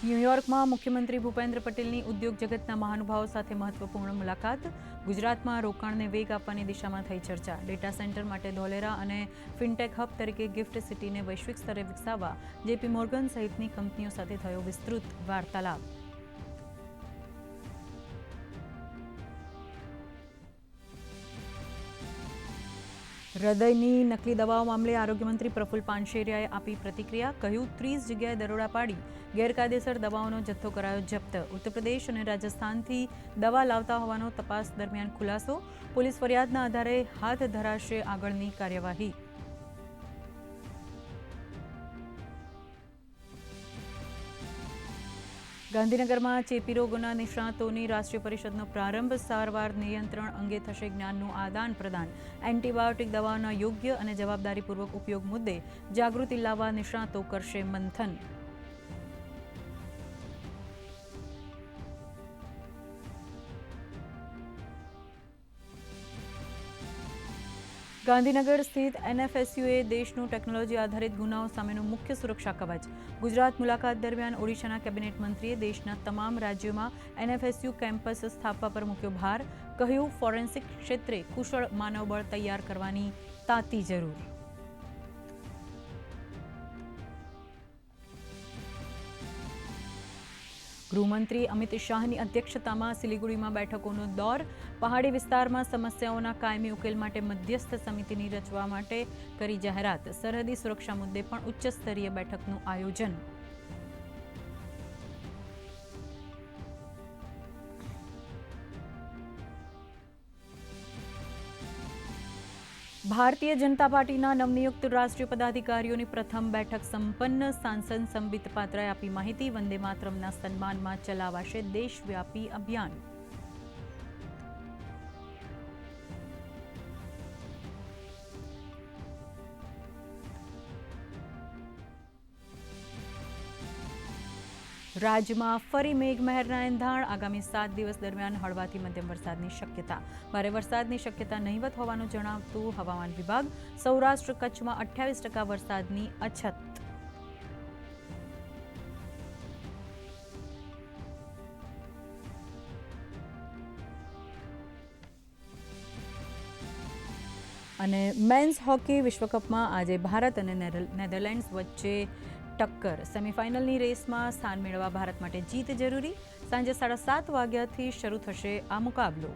ન્યૂયોર્કમાં મુખ્યમંત્રી ભૂપેન્દ્ર પટેલની ઉદ્યોગ જગતના મહાનુભાવો સાથે મહત્વપૂર્ણ મુલાકાત. ગુજરાતમાં રોકાણને વેગ આપવાની દિશામાં થઈ ચર્ચા. ડેટા સેન્ટર માટે ધોલેરા અને ફિનટેક હબ તરીકે ગિફ્ટ સિટીને વૈશ્વિક સ્તરે વિકસાવવા જેપી મોર્ગન સહિતની કંપનીઓ સાથે થયો વિસ્તૃત વાર્તાલાપ. હૃદયની નકલી દવાઓ મામલે આરોગ્યમંત્રી પ્રફુલ્લ પાનશેરિયાએ આપી પ્રતિક્રિયા. કહ્યું 30 જગ્યાએ દરોડા પાડી ગેરકાયદેસર દવાઓનો જથ્થો કરાયો જપ્ત. ઉત્તરપ્રદેશ અને રાજસ્થાનથી દવા લાવતા હોવાનો તપાસ દરમિયાન ખુલાસો. પોલીસ ફરિયાદના આધારે હાથ ધરાશે આગળની કાર્યવાહી. ગાંધીનગરમાં ચેપી રોગોના નિષ્ણાતોની રાષ્ટ્રીય પરિષદનો પ્રારંભ. સારવાર નિયંત્રણ અંગે થશે જ્ઞાનનું આદાન પ્રદાન. એન્ટીબાયોટિક દવાઓના યોગ્ય અને જવાબદારીપૂર્વક ઉપયોગ મુદ્દે જાગૃતિ લાવવા નિષ્ણાતો કરશે મંથન. ગાંધીનગર સ્થિત એનએફએસયુએ દેશનું ટેકનોલોજી આધારિત ગુનાઓ સામેનું મુખ્ય સુરક્ષા કવચ. ગુજરાત મુલાકાત દરમિયાન ઓડિશાના કેબિનેટ મંત્રીએ દેશના તમામ રાજ્યોમાં એનએફએસયુ કેમ્પસ સ્થાપવા પર મૂક્યો ભાર. કહ્યું ફોરેન્સિક ક્ષેત્રે કુશળ માનવબળ તૈયાર કરવાની તાતી જરૂર. ગૃહમંત્રી અમિત શાહની અધ્યક્ષતામાં સિલિગુડીમાં બેઠકોનો દોર. પહાડી વિસ્તારમાં સમસ્યાઓના કાયમી ઉકેલ માટે મધ્યસ્થ સમિતિની રચવા માટે કરી જાહેરાત. સરહદી સુરક્ષા મુદ્દે પણ ઉચ્ચ સ્તરીય બેઠકનું આયોજન. ભારતીય જનતા પાર્ટીના નવનિયુક્ત રાષ્ટ્રીય પદાધિકારીઓની પ્રથમ બેઠક સંપન્ન. સાંસદ સંબિત પાત્રાએ આપી માહિતી. વંદે માતરમના સન્માનમાં ચલાવાશે દેશવ્યાપી અભિયાન. રાજ્યમાં ફરી મેઘમહેરના એંધાણ. આગામી 7 દિવસ દરમિયાન હળવાથી મધ્યમ વરસાદની શક્યતા. ભારે વરસાદની શક્યતા નહીવત હોવાનું જણાવતું હવામાન વિભાગ. સૌરાષ્ટ્ર કચ્છમાં 28% વરસાદની અછત. અને મેન્સ હોકી વિશ્વકપમાં આજે ભારત અને નેધરલેન્ડ્સ વચ્ચે ટક્કર. સેમીફાઇનલની રેસમાં સ્થાન મેળવવા ભારત માટે જીત જરૂરી. સાંજે 7:30 વાગ્યાથી શરૂ થશે આ મુકાબલો.